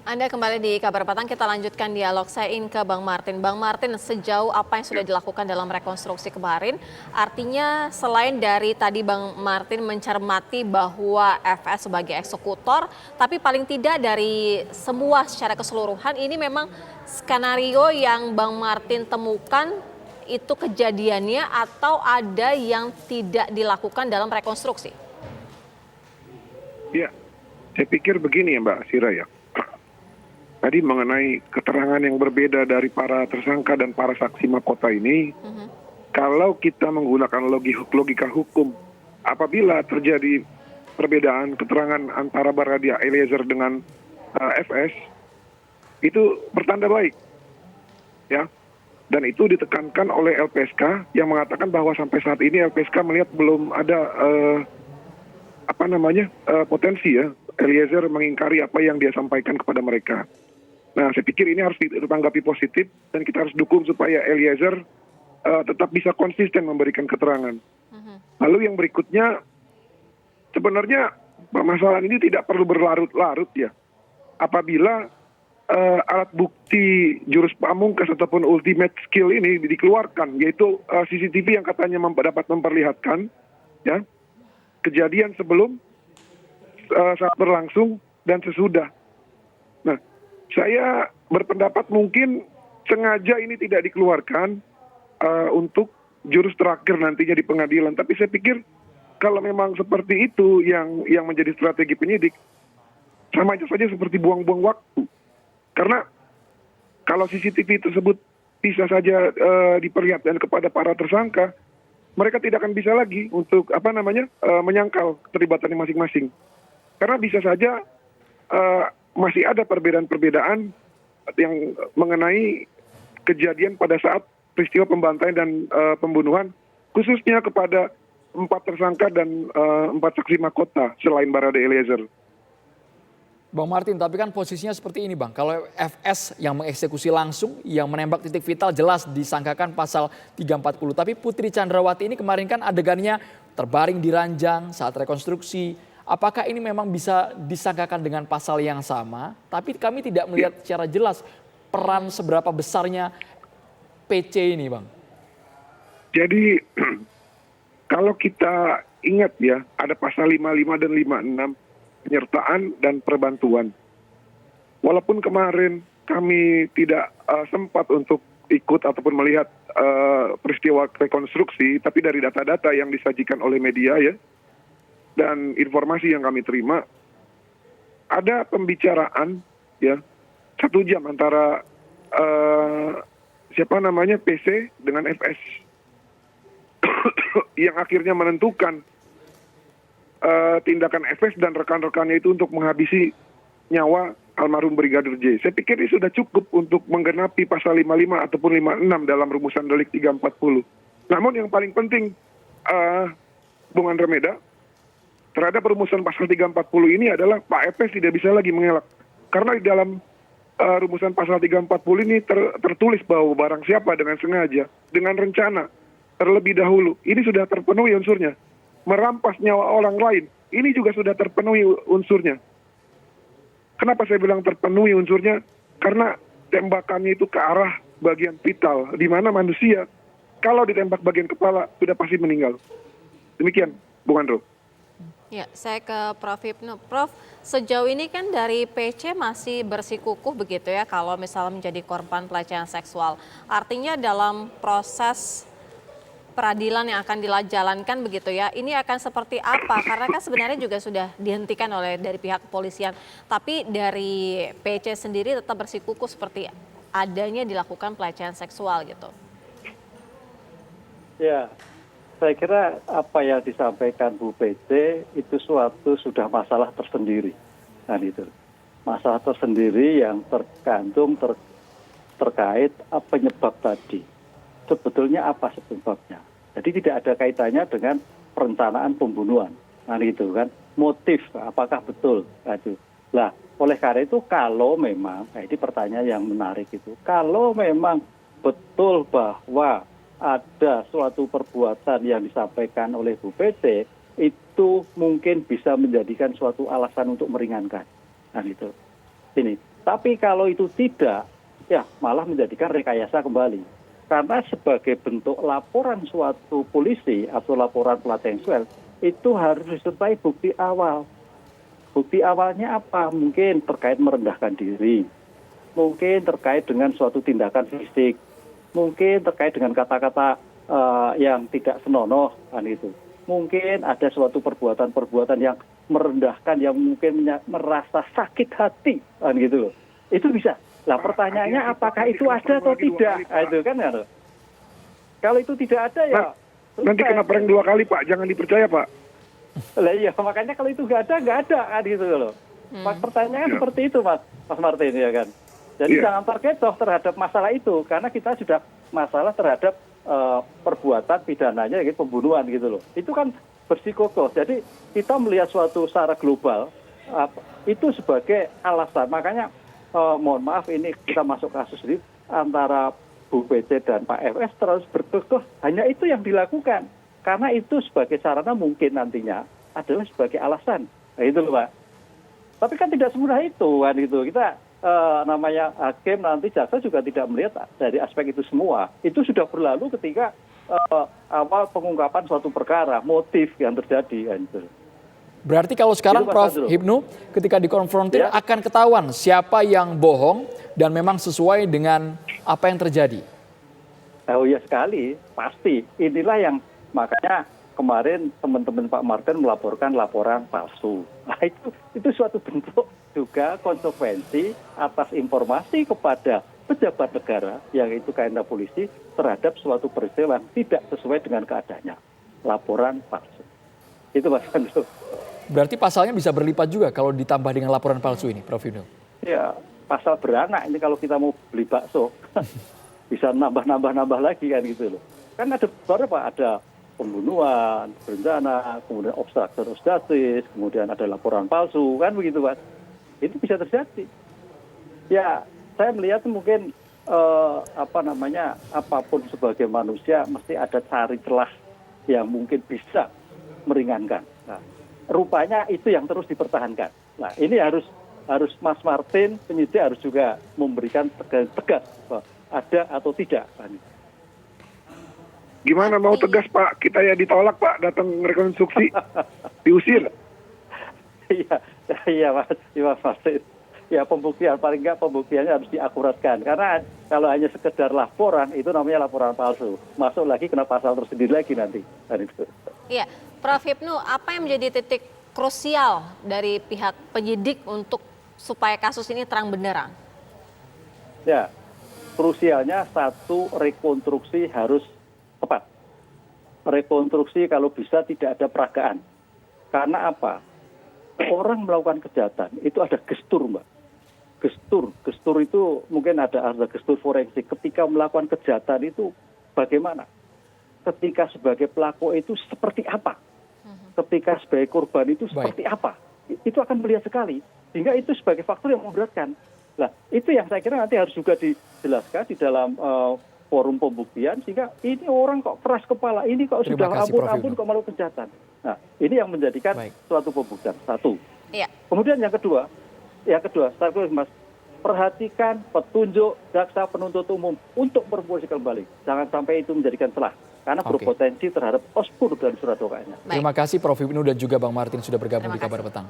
Anda kembali di Kabar Petang, kita lanjutkan dialog. Saya ingin ke Bang Martin. Bang Martin, sejauh apa yang sudah dilakukan dalam rekonstruksi kemarin? Artinya selain dari tadi Bang Martin mencermati bahwa FS sebagai eksekutor, tapi paling tidak dari semua secara keseluruhan ini memang skenario yang Bang Martin temukan itu kejadiannya atau ada yang tidak dilakukan dalam rekonstruksi? Ya, saya pikir begini ya Mbak Sira ya. Tadi mengenai keterangan yang berbeda dari para tersangka dan para saksi mahkota ini, kalau kita menggunakan logika hukum, apabila terjadi perbedaan keterangan antara Barada Eliezer dengan FS, itu pertanda baik, ya. Dan itu ditekankan oleh LPSK yang mengatakan bahwa sampai saat ini LPSK melihat belum ada potensi ya Eliezer mengingkari apa yang dia sampaikan kepada mereka. Nah, saya pikir ini harus ditanggapi positif dan kita harus dukung supaya Eliezer tetap bisa konsisten memberikan keterangan. Lalu yang berikutnya, sebenarnya permasalahan ini tidak perlu berlarut-larut ya. Apabila alat bukti jurus pamungkas ataupun ultimate skill ini dikeluarkan, yaitu CCTV yang katanya dapat memperlihatkan ya kejadian sebelum, saat berlangsung, dan sesudah. Nah, saya berpendapat mungkin sengaja ini tidak dikeluarkan untuk jurus terakhir nantinya di pengadilan. Tapi saya pikir kalau memang seperti itu yang menjadi strategi penyidik, sama aja saja seperti buang-buang waktu. Karena kalau CCTV tersebut bisa saja diperlihatkan kepada para tersangka, mereka tidak akan bisa lagi untuk menyangkal keterlibatannya masing-masing. Karena bisa saja masih ada perbedaan-perbedaan yang mengenai kejadian pada saat peristiwa pembantaian dan pembunuhan, khususnya kepada 4 tersangka dan 4 saksi mahkota selain Barada Eliezer. Bang Martin, tapi kan posisinya seperti ini Bang. Kalau FS yang mengeksekusi langsung, yang menembak titik vital jelas disangkakan pasal 340. Tapi Putri Chandrawati ini kemarin kan adegannya terbaring di ranjang saat rekonstruksi. Apakah ini memang bisa disangkakan dengan pasal yang sama? Tapi kami tidak melihat secara jelas peran seberapa besarnya PC ini Bang. Jadi kalau kita ingat ya, ada pasal 55 dan 56, penyertaan dan perbantuan. Walaupun kemarin kami tidak sempat untuk ikut ataupun melihat peristiwa rekonstruksi, tapi dari data-data yang disajikan oleh media ya, dan informasi yang kami terima, ada pembicaraan ya 1 jam antara PC dengan FS yang akhirnya menentukan tindakan FS dan rekan-rekannya itu untuk menghabisi nyawa almarhum Brigadir J. Saya pikir ini sudah cukup untuk menggenapi pasal 55 ataupun 56 dalam rumusan delik 340. Namun yang paling penting, Bung Andromeda, terhadap rumusan pasal 340 ini adalah Pak FS tidak bisa lagi mengelak. Karena di dalam rumusan pasal 340 ini tertulis bahwa barang siapa dengan sengaja, dengan rencana, terlebih dahulu, ini sudah terpenuhi unsurnya. Merampas nyawa orang lain, ini juga sudah terpenuhi unsurnya. Kenapa saya bilang terpenuhi unsurnya? Karena tembakannya itu ke arah bagian vital, di mana manusia kalau ditembak bagian kepala sudah pasti meninggal. Demikian, Bung Andro. Ya, saya ke Prof. Hipnu. Prof, sejauh ini kan dari PC masih bersikukuh begitu ya kalau misalnya menjadi korban pelecehan seksual. Artinya dalam proses peradilan yang akan dijalankan begitu ya, ini akan seperti apa? Karena kan sebenarnya juga sudah dihentikan dari pihak kepolisian. Tapi dari PC sendiri tetap bersikukuh seperti adanya dilakukan pelecehan seksual gitu. Ya, saya kira apa yang disampaikan Bu PC itu sudah masalah tersendiri. Nah itu masalah tersendiri yang tergantung terkait penyebab tadi. Sebetulnya apa sebabnya? Jadi tidak ada kaitannya dengan perencanaan pembunuhan. Nah itu kan motif apakah betul? Nah, itu. Lah oleh karena itu kalau memang, ini pertanyaan yang menarik itu, kalau memang betul bahwa ada suatu perbuatan yang disampaikan oleh Bu PC, itu mungkin bisa menjadikan suatu alasan untuk meringankan. Nah itu. ini. Tapi kalau itu tidak, ya malah menjadikan rekayasa kembali. Karena sebagai bentuk laporan suatu polisi atau laporan pelatihan seksual, itu harus disertai bukti awal. Bukti awalnya apa? Mungkin terkait merendahkan diri, mungkin terkait dengan suatu tindakan fisik, mungkin terkait dengan kata-kata yang tidak senonoh, kan itu. Mungkin ada suatu perbuatan-perbuatan yang merendahkan, yang mungkin merasa sakit hati, kan gitu loh. Itu bisa. Lah pertanyaannya apakah itu ada atau tidak? Itu kan ya. Kalau itu tidak ada ya. Nanti kena prank 2 kali Pak, jangan dipercaya Pak. Lah iya, makanya kalau itu nggak ada kan gitu loh. Pertanyaannya seperti itu Mas Martin ya kan. Jadi jangan terkecoh terhadap masalah itu, karena kita sudah masalah terhadap perbuatan pidananya, gitu, pembunuhan gitu loh. Itu kan bersikokoh. Jadi kita melihat suatu secara global itu sebagai alasan. Makanya mohon maaf ini kita masuk kasus ini antara Bu PC dan Pak FS terus berkekuh. Hanya itu yang dilakukan. Karena itu sebagai sarana mungkin nantinya adalah sebagai alasan. Nah, itu loh Pak. Tapi kan tidak semudah itu kan gitu. Kita namanya hakim nanti jaksa juga tidak melihat dari aspek itu semua. Itu sudah berlalu ketika awal pengungkapan suatu perkara, motif yang terjadi kan itu. Berarti kalau sekarang Itu, Prof. Pak Hipnu ketika dikonfrontir Ya. akan ketahuan siapa yang bohong dan memang sesuai dengan apa yang terjadi. Oh ya sekali, pasti. Inilah yang makanya kemarin teman-teman Pak Martin melaporkan laporan palsu. Nah itu suatu bentuk juga konsekuensi atas informasi kepada pejabat negara, yang itu KNA polisi, terhadap suatu peristiwa yang tidak sesuai dengan keadaannya. Laporan palsu. Itu Mas Andrew. Berarti pasalnya bisa berlipat juga kalau ditambah dengan laporan palsu ini, Prof. Hipnu. Ya, pasal beranak ini kalau kita mau beli bakso, bisa nambah lagi kan gitu loh. Kan ada beberapa, ada pembunuhan, berencana, kemudian obstruction of justice, kemudian ada laporan palsu, kan begitu Pak. Itu bisa terjadi. Ya, saya melihat mungkin apapun sebagai manusia mesti ada cari celah yang mungkin bisa meringankan. Nah, rupanya itu yang terus dipertahankan. Nah, ini harus Mas Martin penyidik harus juga memberikan tegas bahwa ada atau tidak. Gimana mau tegas Pak? Kita ya ditolak Pak, datang rekonstruksi, diusir. Iya Mas Martin. Ya pembuktian, paling nggak pembuktiannya harus diakuratkan. Karena kalau hanya sekedar laporan, itu namanya laporan palsu. Masuk lagi kena pasal tersendiri lagi nanti. Iya, Prof. Hipnu, apa yang menjadi titik krusial dari pihak penyidik untuk supaya kasus ini terang benderang? Ya, krusialnya satu, rekonstruksi harus tepat. Rekonstruksi kalau bisa tidak ada peragaan. Karena apa? Orang melakukan kejahatan itu ada gestur, Mbak. Gestur itu mungkin ada gestur forensik. Ketika melakukan kejahatan itu bagaimana? Ketika sebagai pelaku itu seperti apa? Ketika sebagai korban itu seperti apa? Itu akan melihat sekali. Sehingga itu sebagai faktor yang memberatkan. Nah, itu yang saya kira nanti harus juga dijelaskan di dalam forum pembuktian, sehingga ini orang kok keras kepala, ini kok sudah ampun kok malu kejahatan. Nah, ini yang menjadikan suatu pembuktian. Satu. Iya. Kemudian yang kedua, Mas, perhatikan petunjuk jaksa penuntut umum untuk berpolisi kembali. Jangan sampai itu menjadikan celah. Karena berpotensi terhadap oskur dan surat dakwaan. Terima kasih Prof. Hipnu dan juga Bang Martin sudah bergabung di Kabar Petang.